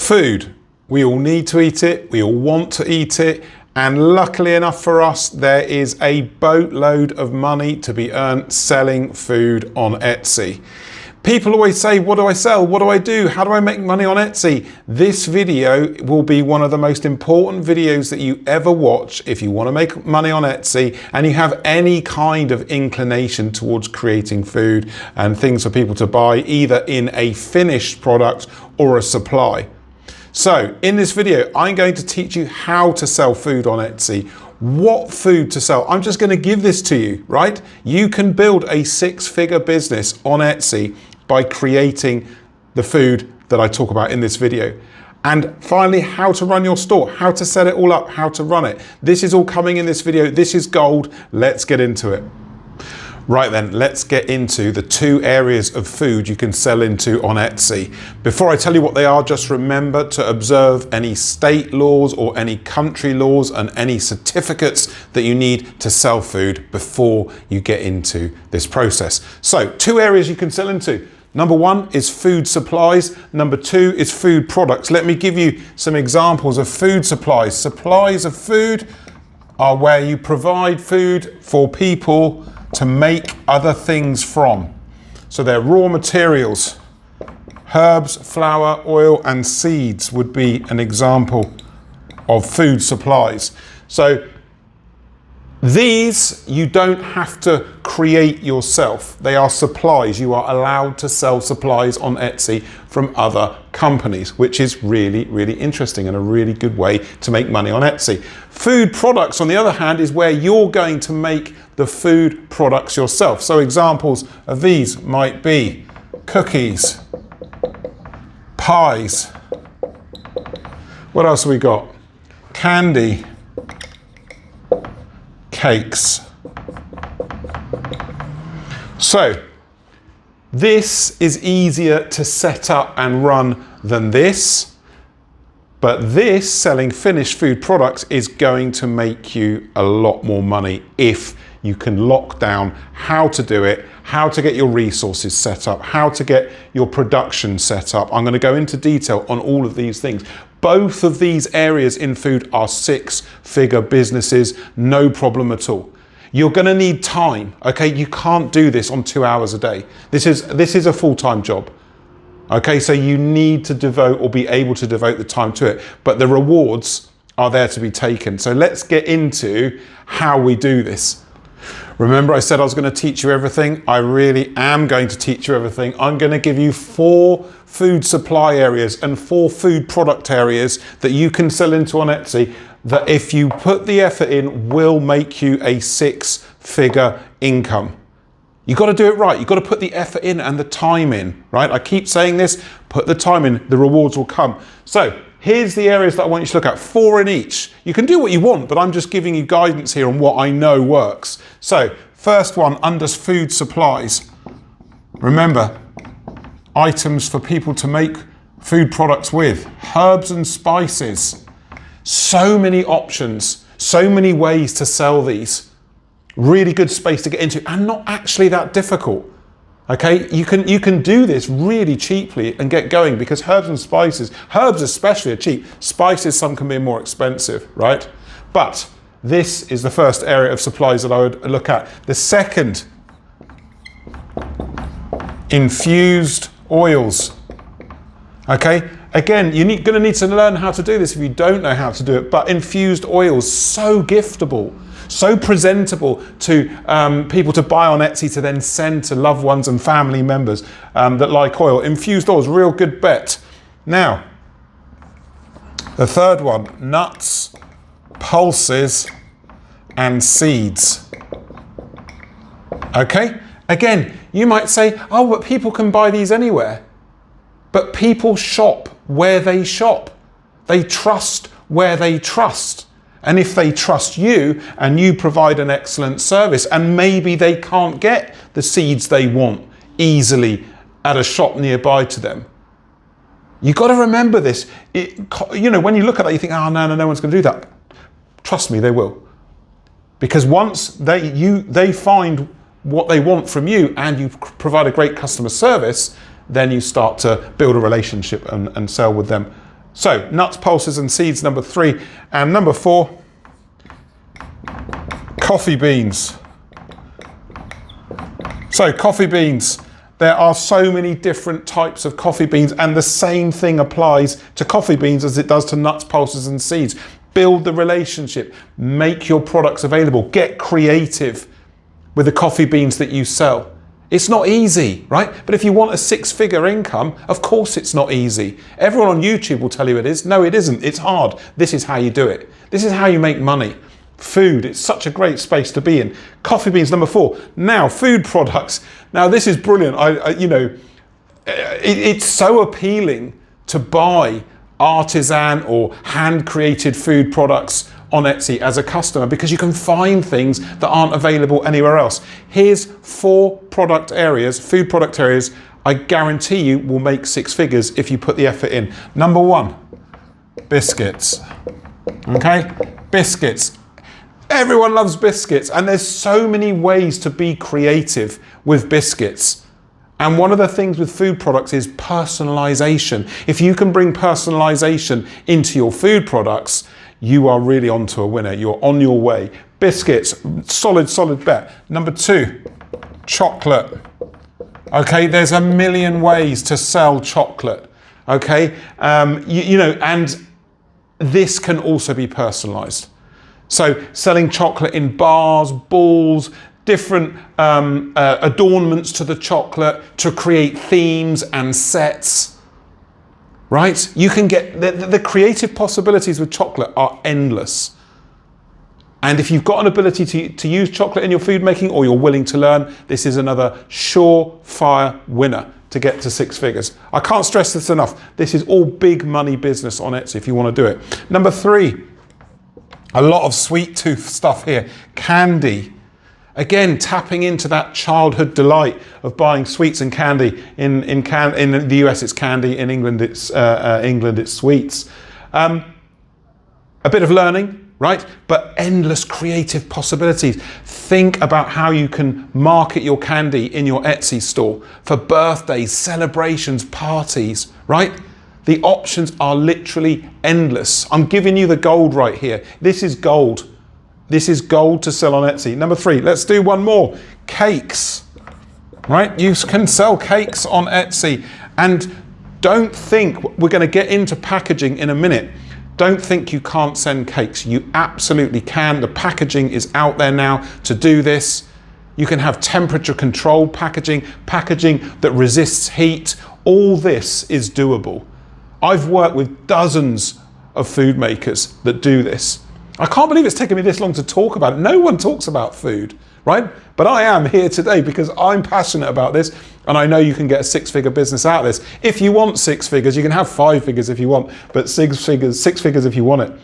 Food. We all need to eat it. We all want to eat it. And luckily enough for us, there is a boatload of money to be earned selling food on Etsy. People always say, what do I sell? What do I do? How do I make money on Etsy? This video will be one of the most important videos that you ever watch if you want to make money on Etsy and you have any kind of inclination towards creating food and things for people to buy, either in a finished product or a supply. So in this video, I'm going to teach you how to sell food on Etsy, what food to sell. I'm just going to give this to you, right? You can build a six-figure business on Etsy by creating the food that I talk about in this video. And finally, how to run your store, how to set it all up, how to run it. This is all coming in this video. This is gold. Let's get into it. Right then, let's get into the two areas of food you can sell into on Etsy. Before I tell you what they are, just remember to observe any state laws or any country laws and any certificates that you need to sell food before you get into this process. So, two areas you can sell into. Number one is food supplies. Number two is food products. Let me give you some examples of food supplies. Supplies of food are where you provide food for people to make other things from. So they're raw materials. Herbs, flour, oil, and seeds would be an example of food supplies. So these you don't have to create yourself. They are supplies. You are allowed to sell supplies on Etsy from other companies, which is really, really interesting and a really good way to make money on Etsy. Food products, on the other hand, is where you're going to make the food products yourself. So examples of these might be cookies, pies. What else have we got? Candy, cakes. So this is easier to set up and run than this, but this, selling finished food products, is going to make you a lot more money if you can lock down how to do it, how to get your resources set up, how to get your production set up. I'm going to go into detail on all of these things. Both of these areas in food are six-figure businesses, no problem at all. You're going to need time, okay? You can't do this on 2 hours a day. This is a full-time job, okay? So you need to devote or be able to devote the time to it, but the rewards are there to be taken. So let's get into how we do this. Remember I said I was going to teach you everything? I really am going to teach you everything. I'm going to give you 4 food supply areas and 4 food product areas that you can sell into on Etsy that, if you put the effort in, will make you a six-figure income. You've got to do it right. You've got to put the effort in and the time in, right? I keep saying this, put the time in, the rewards will come. So here's the areas that I want you to look at, 4 in each. You can do what you want, but I'm just giving you guidance here on what I know works. So first one, under food supplies. Remember, items for people to make food products with, herbs and spices. So many options, so many ways to sell these. Really good space to get into and not actually that difficult. Okay, you can do this really cheaply and get going, because herbs and spices, herbs especially, are cheap. Spices, some can be more expensive, right? But this is the first area of supplies that I would look at. The second, infused oils. Okay, again, you're going to need to learn how to do this if you don't know how to do it, but infused oils, so giftable, so presentable to people to buy on Etsy to then send to loved ones and family members that like oil. Infused oils, real good bet. Now, the third one, nuts, pulses, and seeds. Okay, again, you might say, oh, but people can buy these anywhere. But people shop where they shop. They trust where they trust. And if they trust you and you provide an excellent service, and maybe they can't get the seeds they want easily at a shop nearby to them, you've got to remember this. You know, when you look at that, you think, oh, no one's going to do that. Trust me, they will. Because once they find what they want from you and you provide a great customer service, then you start to build a relationship and sell with them So nuts, pulses and seeds, number 3. And number 4, coffee beans. So coffee beans. There are so many different types of coffee beans, and the same thing applies to coffee beans as it does to nuts, pulses and seeds. Build the relationship, make your products available, get creative with the coffee beans that you sell. It's not easy, right? But if you want a 6-figure income, of course it's not easy. Everyone on YouTube will tell you it is. No, it isn't. It's hard. This is how you do it. This is how you make money. Food, it's such a great space to be in. Coffee beans, number 4. Now, food products. Now, this is brilliant. It's so appealing to buy artisan or hand-created food products on Etsy as a customer, because you can find things that aren't available anywhere else. Here's 4 product areas, food product areas, I guarantee you will make 6 figures if you put the effort in. Number 1, biscuits. Okay, biscuits. Everyone loves biscuits, and there's so many ways to be creative with biscuits. And one of the things with food products is personalization. If you can bring personalization into your food products, you are really onto a winner. You're on your way. Biscuits, solid bet. Number 2, chocolate. Okay, there's a million ways to sell chocolate. Okay, and this can also be personalized. So selling chocolate in bars, balls, different adornments to the chocolate to create themes and sets. Right? You can get, the creative possibilities with chocolate are endless. And if you've got an ability to use chocolate in your food making, or you're willing to learn, this is another surefire winner to get to 6 figures. I can't stress this enough. This is all big money business on Etsy if you want to do it. Number 3, a lot of sweet tooth stuff here. Candy. Again, tapping into that childhood delight of buying sweets and candy. In the US, it's candy. In England, it's sweets. A bit of learning, right? But endless creative possibilities. Think about how you can market your candy in your Etsy store for birthdays, celebrations, parties, right? The options are literally endless. I'm giving you the gold right here. This is gold. This is gold to sell on Etsy. Number 3, let's do one more. Cakes, right? You can sell cakes on Etsy. And don't think, we're going to get into packaging in a minute. Don't think you can't send cakes. You absolutely can. The packaging is out there now to do this. You can have temperature controlled packaging, packaging that resists heat. All this is doable. I've worked with dozens of food makers that do this. I can't believe it's taken me this long to talk about it. No one talks about food, right? But I am here today because I'm passionate about this, and I know you can get a 6-figure business out of this. If you want 6 figures, you can have 5 figures if you want, but 6 figures if you want it.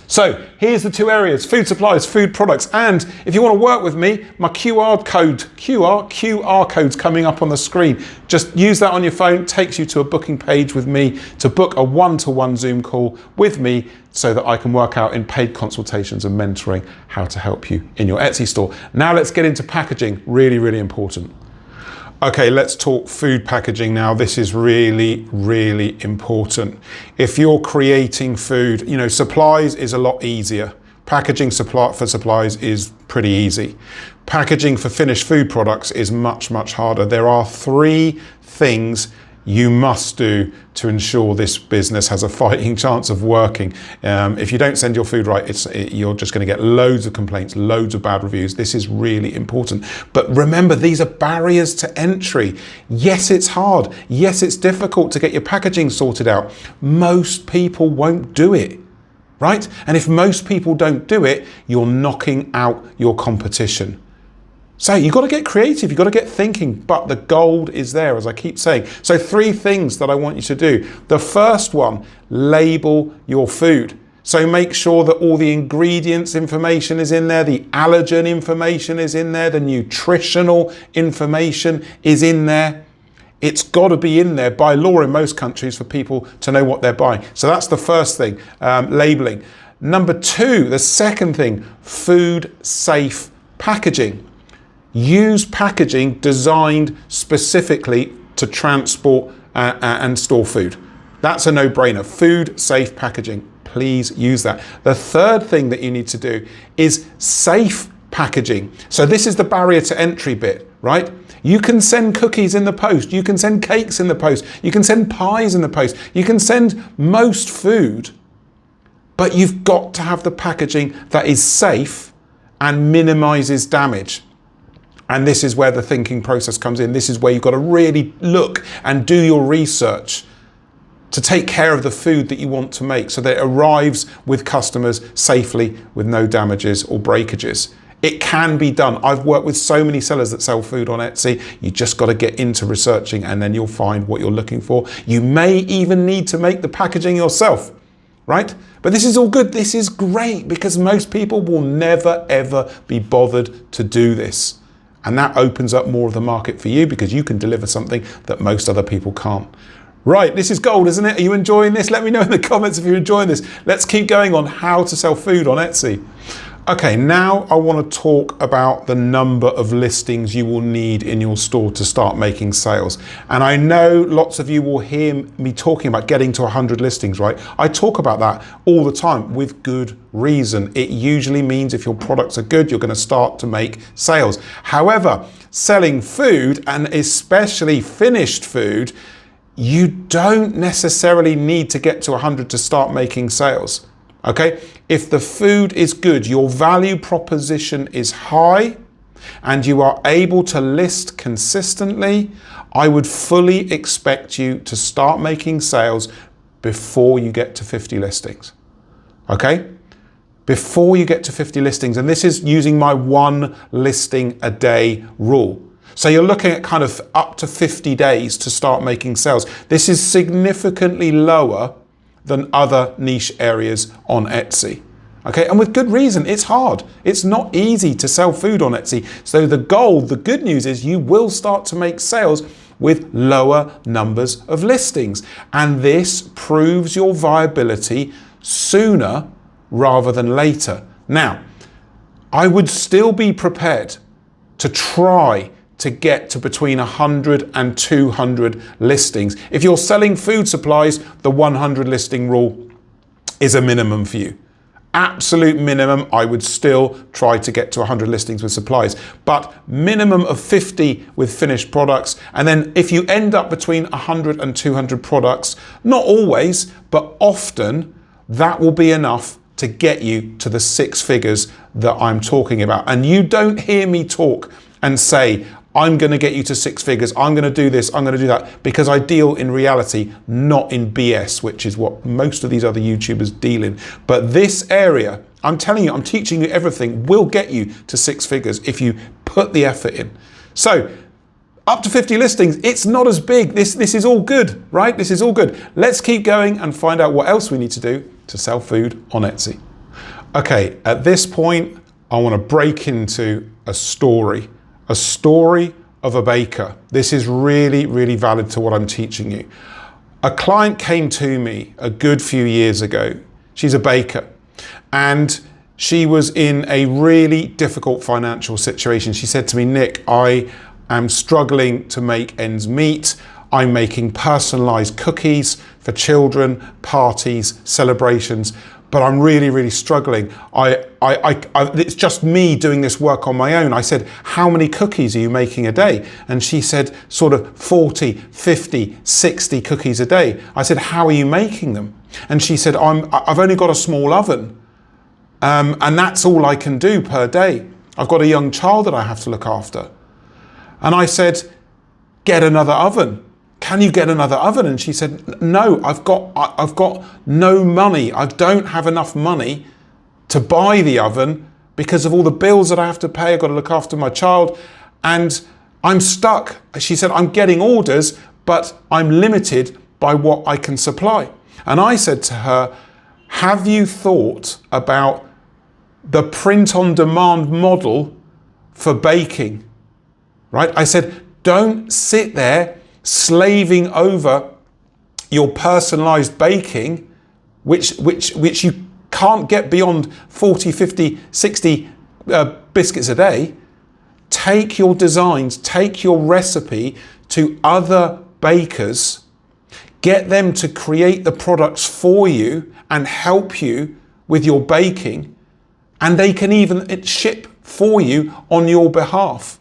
So here's the 2 areas, food supplies, food products. And if you want to work with me, my QR code's coming up on the screen. Just use that on your phone, takes you to a booking page with me to book a 1-to-1 Zoom call with me so that I can work out in paid consultations and mentoring how to help you in your Etsy store. Now let's get into packaging, really, really important. Okay, let's talk food packaging now. This is really, really important. If you're creating food, supplies is a lot easier. Packaging for supplies is pretty easy. Packaging for finished food products is much, much harder. There are 3 things you must do to ensure this business has a fighting chance of working. If you don't send your food right, you're just going to get loads of complaints, loads of bad reviews. This is really important. But remember, these are barriers to entry. Yes, it's hard. Yes, it's difficult to get your packaging sorted out. Most people won't do it, right? And if most people don't do it, you're knocking out your competition. So you've got to get creative, you've got to get thinking, but the gold is there, as I keep saying. So 3 things that I want you to do. The first one, label your food. So make sure that all the ingredients information is in there, the allergen information is in there, the nutritional information is in there. It's got to be in there by law in most countries for people to know what they're buying. So that's the first thing, labeling. Number 2, the second thing, food safe packaging. Use packaging designed specifically to transport and store food. That's a no-brainer. Food safe packaging. Please use that. The third thing that you need to do is safe packaging. So this is the barrier to entry bit, right? You can send cookies in the post. You can send cakes in the post. You can send pies in the post. You can send most food, but you've got to have the packaging that is safe and minimizes damage. And this is where the thinking process comes in. This is where you've got to really look and do your research to take care of the food that you want to make so that it arrives with customers safely with no damages or breakages. It can be done. I've worked with so many sellers that sell food on Etsy. You just got to get into researching and then you'll find what you're looking for. You may even need to make the packaging yourself, right? But this is all good. This is great because most people will never, ever be bothered to do this. And that opens up more of the market for you because you can deliver something that most other people can't. Right, this is gold, isn't it? Are you enjoying this? Let me know in the comments if you're enjoying this. Let's keep going on how to sell food on Etsy. Okay, now I want to talk about the number of listings you will need in your store to start making sales. And I know lots of you will hear me talking about getting to 100 listings, right? I talk about that all the time with good reason. It usually means if your products are good, you're going to start to make sales. However, selling food, and especially finished food, you don't necessarily need to get to 100 to start making sales. Okay, if the food is good, your value proposition is high, and you are able to list consistently, I would fully expect you to start making sales before you get to 50 listings. Okay, before you get to 50 listings, and this is using my 1 listing a day rule. So you're looking at kind of up to 50 days to start making sales. This is significantly lower than other niche areas on Etsy. Okay, and with good reason. It's hard. It's not easy to sell food on Etsy. So the good news is you will start to make sales with lower numbers of listings. And this proves your viability sooner rather than later. Now, I would still be prepared to try to get to between 100 and 200 listings. If you're selling food supplies, the 100 listing rule is a minimum for you. Absolute minimum, I would still try to get to 100 listings with supplies, but minimum of 50 with finished products. And then if you end up between 100 and 200 products, not always, but often, that will be enough to get you to the 6 figures that I'm talking about. And you don't hear me talk and say, I'm going to get you to 6 figures, I'm going to do this, I'm going to do that, because I deal in reality, not in BS, which is what most of these other YouTubers deal in. But this area, I'm telling you, I'm teaching you everything, will get you to 6 figures if you put the effort in. So up to 50 listings, it's not as big. This is all good, right? This is all good. Let's keep going and find out what else we need to do to sell food on Etsy. Okay, at this point, I want to break into a story of a baker. This is really, really valid to what I'm teaching you. A client came to me a good few years ago. She's a baker and she was in a really difficult financial situation. She said to me, Nick, I am struggling to make ends meet. I'm making personalized cookies for children, parties, celebrations, but I'm really, really struggling. It's just me doing this work on my own. I said, how many cookies are you making a day? And she said, sort of 40, 50, 60 cookies a day. I said, how are you making them? And she said, I've only got a small oven, and that's all I can do per day. I've got a young child that I have to look after. And I said, get another oven. Can you get another oven? And she said, no, I've got no money. I don't have enough money to buy the oven because of all the bills that I have to pay. I've got to look after my child and I'm stuck. She said, I'm getting orders, but I'm limited by what I can supply. And I said to her, have you thought about the print on demand model for baking? Right? I said, don't sit there slaving over your personalized baking, which you can't get beyond 40, 50, 60 biscuits a day. Take your designs, take your recipe to other bakers, Get them to create the products for you and help you with your baking, and they can even ship for you on your behalf.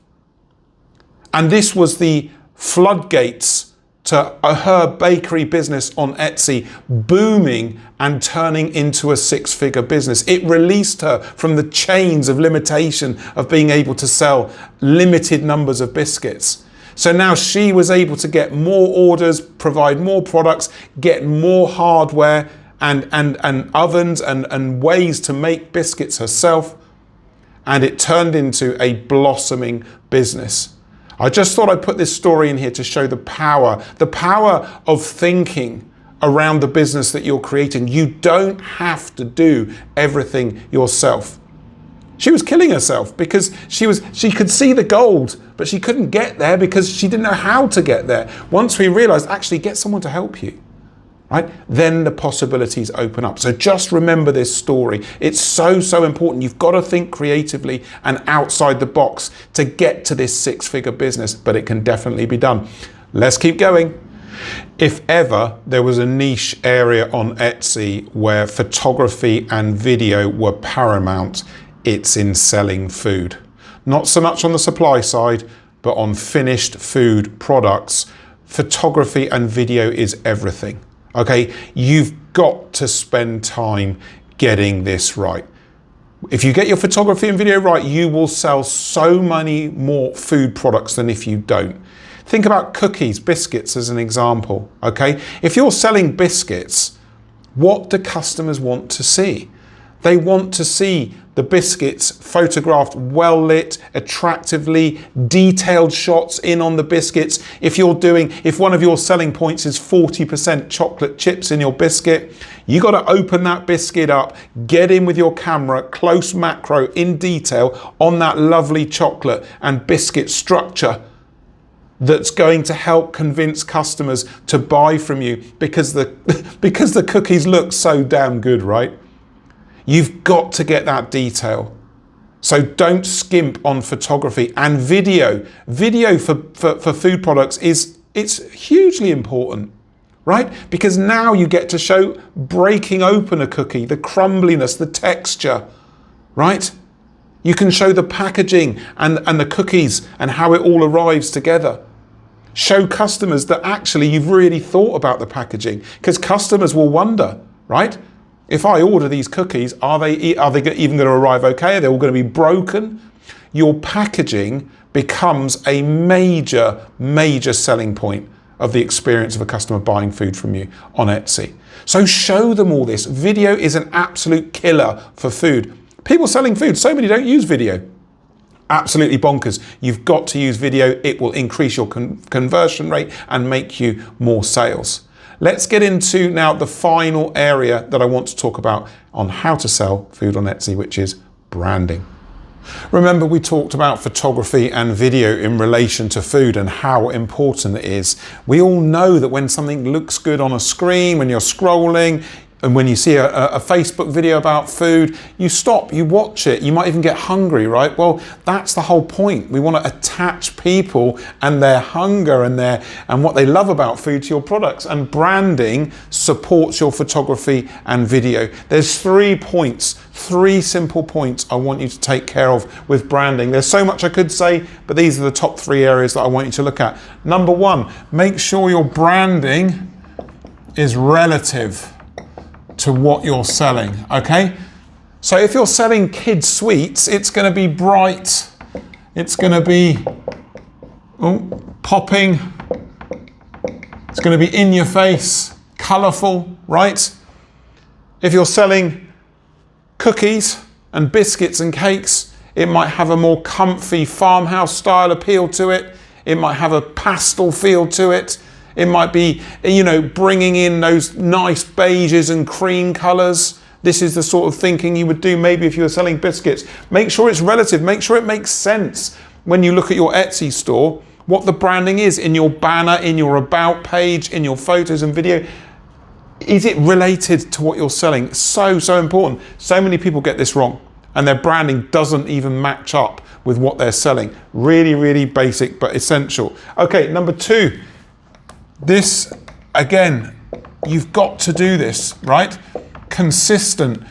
And this was the floodgates to her bakery business on Etsy booming and turning into a six-figure business. It released her from the chains of limitation of being able to sell limited numbers of biscuits. So now she was able to get more orders, provide more products, get more hardware and ovens and ways to make biscuits herself. And it turned into a blossoming business. I just thought I'd put this story in here to show the power of thinking around the business that you're creating. You don't have to do everything yourself. She was killing herself because she could see the gold, but she couldn't get there because she didn't know how to get there. Once we realized, actually get someone to help you, right? Then the possibilities open up. So just remember this story. It's so, so important. You've got to think creatively and outside the box to get to this six-figure business, but it can definitely be done. Let's keep going. If ever there was a niche area on Etsy where photography and video were paramount, it's in selling food. Not so much on the supply side, but on finished food products. Photography and video is everything. Okay, you've got to spend time getting this right. If you get your photography and video right, you will sell so many more food products than if you don't. Think about cookies, biscuits as an example, okay? If you're selling biscuits, what do customers want to see? They want to see the biscuits photographed well lit, attractively, detailed shots in on the biscuits. If one of your selling points is 40% chocolate chips in your biscuit, you got to open that biscuit up, get in with your camera, close macro in detail on that lovely chocolate and biscuit structure that's going to help convince customers to buy from you because the cookies look so damn good, right? You've got to get that detail. So don't skimp on photography and video. Video for food products it's hugely important, right? Because now you get to show breaking open a cookie, the crumbliness, the texture, right? You can show the packaging and the cookies and how it all arrives together. Show customers that actually you've really thought about the packaging, because customers will wonder, right? If I order these cookies, are they even going to arrive okay? Are they all going to be broken? Your packaging becomes a major, major selling point of the experience of a customer buying food from you on Etsy. So show them all this. Video is an absolute killer for food. People selling food, so many don't use video. Absolutely bonkers. You've got to use video. It will increase your conversion rate and make you more sales. Let's get into now the final area that I want to talk about on how to sell food on Etsy, which is branding. Remember, we talked about photography and video in relation to food and how important it is. We all know that when something looks good on a screen, when you're scrolling, and when you see a Facebook video about food, you stop, you watch it, you might even get hungry, right? Well, that's the whole point. We want to attach people and their hunger and what they love about food to your products, and branding supports your photography and video. There's 3 simple points I want you to take care of with branding. There's so much I could say, but these are the top 3 areas that I want you to look at. Number 1, make sure your branding is relative to what you're selling, okay? So if you're selling kids sweets, it's going to be bright, it's going to be popping, it's going to be in your face, colorful, right? If you're selling cookies and biscuits and cakes, it might have a more comfy farmhouse style appeal to it. It might have a pastel feel to it. It might be, bringing in those nice beiges and cream colors. This is the sort of thinking you would do maybe if you were selling biscuits. Make sure it's relative. Make sure it makes sense when you look at your Etsy store, what the branding is in your banner, in your about page, in your photos and video. Is it related to what you're selling? So, so important. So many people get this wrong, and their branding doesn't even match up with what they're selling. Really, really basic, but essential. Okay, number 2. This, again, You've got to do this, right? Consistent.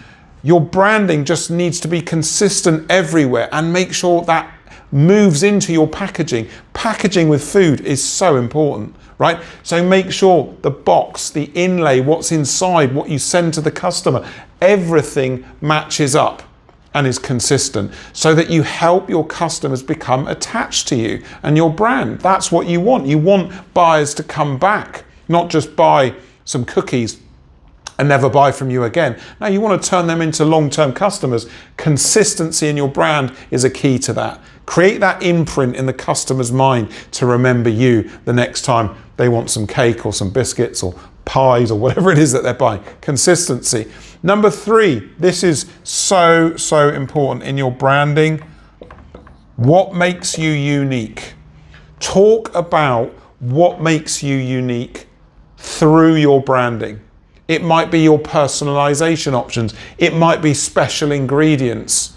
Your branding just needs to be consistent everywhere, and make sure that moves into your packaging. Packaging with food is so important, right? So make sure the box, the inlay, what's inside, what you send to the customer, everything matches up and is consistent, so that you help your customers become attached to you and your brand. That's what you want. You want buyers to come back, not just buy some cookies and never buy from you again. Now you want to turn them into long-term customers. Consistency in your brand is a key to that. Create that imprint in the customer's mind to remember you the next time they want some cake or some biscuits or pies or whatever it is that they're buying. Consistency. Number 3, this is so important in your branding. What makes you unique? Talk about what makes you unique through your branding. It might be your personalization options. It might be special ingredients.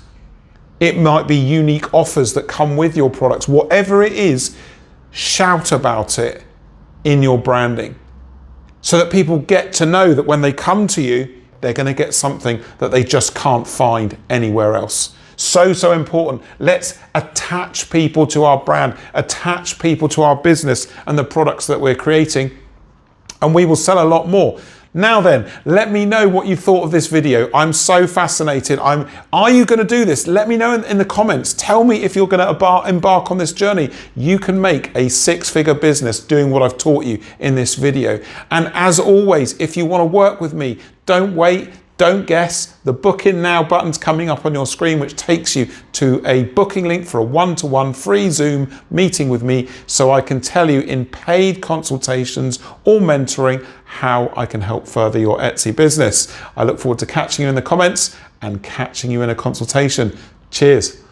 It might be unique offers that come with your products. Whatever it is, shout about it in your branding, so that people get to know that when they come to you, they're going to get something that they just can't find anywhere else. So important. Let's attach people to our brand, attach people to our business and the products that we're creating, and we will sell a lot more. Now then, let me know what you thought of this video. I'm so fascinated. Are you going to do this? Let me know in the comments. Tell me if you're going to embark on this journey. You can make a 6-figure business doing what I've taught you in this video. And as always, if you want to work with me, don't wait. Don't guess. The booking now button's coming up on your screen, which takes you to a booking link for a one-to-one free Zoom meeting with me, so I can tell you in paid consultations or mentoring how I can help further your Etsy business. I look forward to catching you in the comments and catching you in a consultation. Cheers.